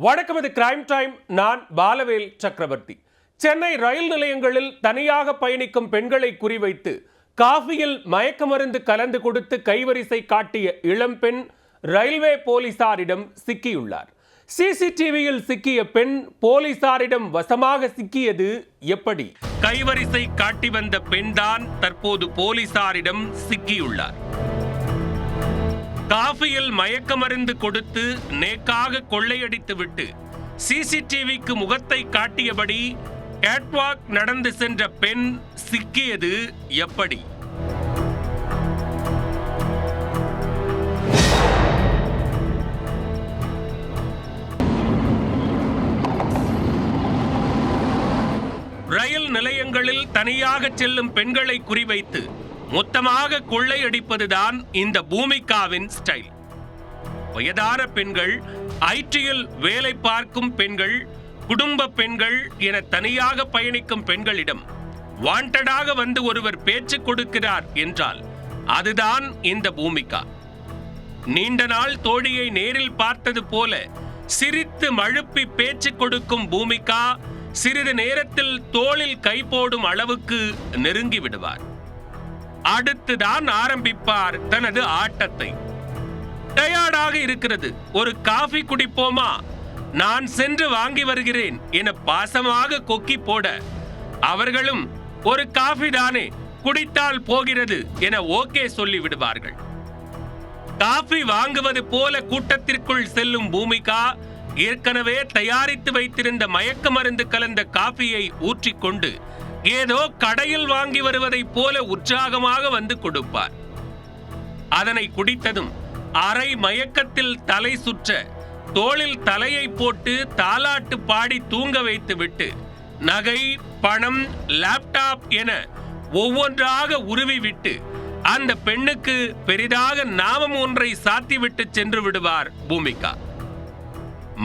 வணக்கம், இது crime time. நான் பாலவேல் சக்கரவர்த்தி. சென்னை ரயில் நிலையங்களில் தனியாக பயணிக்கும் பெண்களை குறிவைத்து காஃபியில் மயக்க மருந்து கலந்து கொடுத்து கைவரிசை காட்டிய இளம்பெண் ரயில்வே போலீசாரிடம் சிக்கியுள்ளார். சிசிடிவியில் சிக்கிய பெண் போலீசாரிடம் வசமாக சிக்கியது எப்படி? கைவரிசை காட்டி வந்த பெண்தான் தற்போது போலீசாரிடம் சிக்கியுள்ளார். காஃபியில் மயக்க மருந்து கொடுத்து நேக்காக கொள்ளையடித்து விட்டு சிசிடிவிக்கு முகத்தை காட்டியபடி கேட்வாக் நடந்து சென்ற பெண் சிக்கியது எப்படி? ரயில் நிலையங்களில் தனியாக செல்லும் பெண்களை குறிவைத்து மொத்தமாக கொள்ளையடிப்பதுதான் இந்த பூமிகாவின் ஸ்டைல். வயதான பெண்கள், ஐடியில் வேலை பார்க்கும் பெண்கள், குடும்ப பெண்கள் என தனியாக பயணிக்கும் பெண்களிடம் வாண்டடாக வந்து ஒருவர் பேச்சு கொடுக்கிறார் என்றால் அதுதான் இந்த பூமிகா. நீண்ட நாள் தோழியை நேரில் பார்த்தது போல சிரித்து மழுப்பி பேச்சு கொடுக்கும் பூமிகா சிறிது நேரத்தில் தோளில் கை போடும் அளவுக்கு நெருங்கி விடுவார். அடுத்துதான் ஆரம்பிப்பார் தனது ஆட்டத்தை. டயர்டாக இருக்கிறது, ஒரு காஃபி குடிப்போமா? நான் சென்று வாங்கி வருகிறேன் என பாசமாக கொக்கி போட அவர்களும் ஒரு காஃபி தானே, குடித்தால் போகிறது என ஓகே சொல்லி விடுவார்கள். காஃபி வாங்குவது போல கூட்டத்திற்குள் செல்லும் பூமிகா ஏற்கனவே தயாரித்து வைத்திருந்த மயக்க மருந்து கலந்த காஃபியை ஊற்றிக்கொண்டு ஏதோ கடையில் வாங்கி வருவதை போல உற்சாகமாக வந்து கொடுப்பார். அதனை குடித்ததும் அரை மயக்கத்தில் தலை சுற்ற தோளில் தலையை போட்டு தாலாட்டு பாடி தூங்க வைத்து விட்டு நகை, பணம், லேப்டாப் என ஒவ்வொன்றாக உருவி விட்டு அந்த பெண்ணுக்கு பெரிதாக நாமம் ஒன்றை சாத்திவிட்டு சென்று விடுவார் பூமிகா.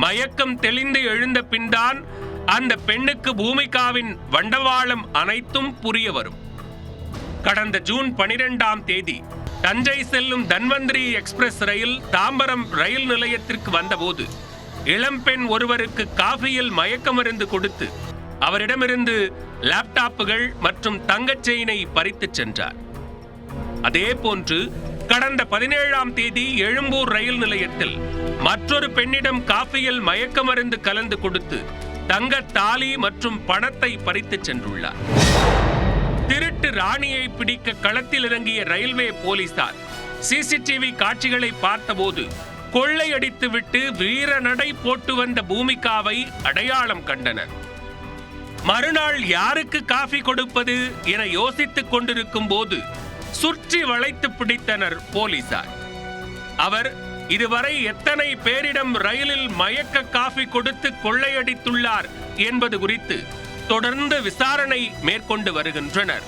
மயக்கம் தெளிந்து எழுந்த பின்தான் அந்த பெண்ணுக்கு பூமிகாவின் வண்டவாளம் அனைத்தும் புரிய வரும். கடந்த ஜூன் 12ஆம் தேதி தஞ்சை செல்லும் தன்வந்திரி எக்ஸ்பிரஸ் ரயில் தாம்பரம் ரயில் நிலையத்திற்கு வந்தபோது இளம்பெண் ஒருவருக்கு காஃபியில் மயக்க மருந்து கொடுத்து அவரிடமிருந்து லேப்டாப்புகள் மற்றும் தங்கச் செயினை பறித்து சென்றார். அதே போன்று கடந்த 17ஆம் தேதி எழும்பூர் ரயில் நிலையத்தில் மற்றொரு பெண்ணிடம் காஃபியில் மயக்க மருந்து கலந்து கொடுத்து தங்க தாலி மற்றும் பணத்தை பறித்து சென்றுள்ளார். திருட்டு ராணியை பிடிக்க களத்தில் இறங்கிய ரயில்வே போலீசார் சிசிடிவி காட்சிகளை பார்த்தபோது கொள்ளையடித்து விட்டு வீர நடை போட்டு வந்த பூமிகாவை அடையாளம் கண்டனர். மறுநாள் யாருக்கு காஃபி கொடுப்பது என யோசித்துக் கொண்டிருக்கும் போது சுற்றி வளைத்து பிடித்தனர் போலீசார். அவர் இதுவரை எத்தனை பேரிடம் ரயிலில் மயக்க காஃபி கொடுத்து கொள்ளையடித்துள்ளார் என்பது குறித்து தொடர்ந்து விசாரணை மேற்கொண்டு வருகின்றனர்.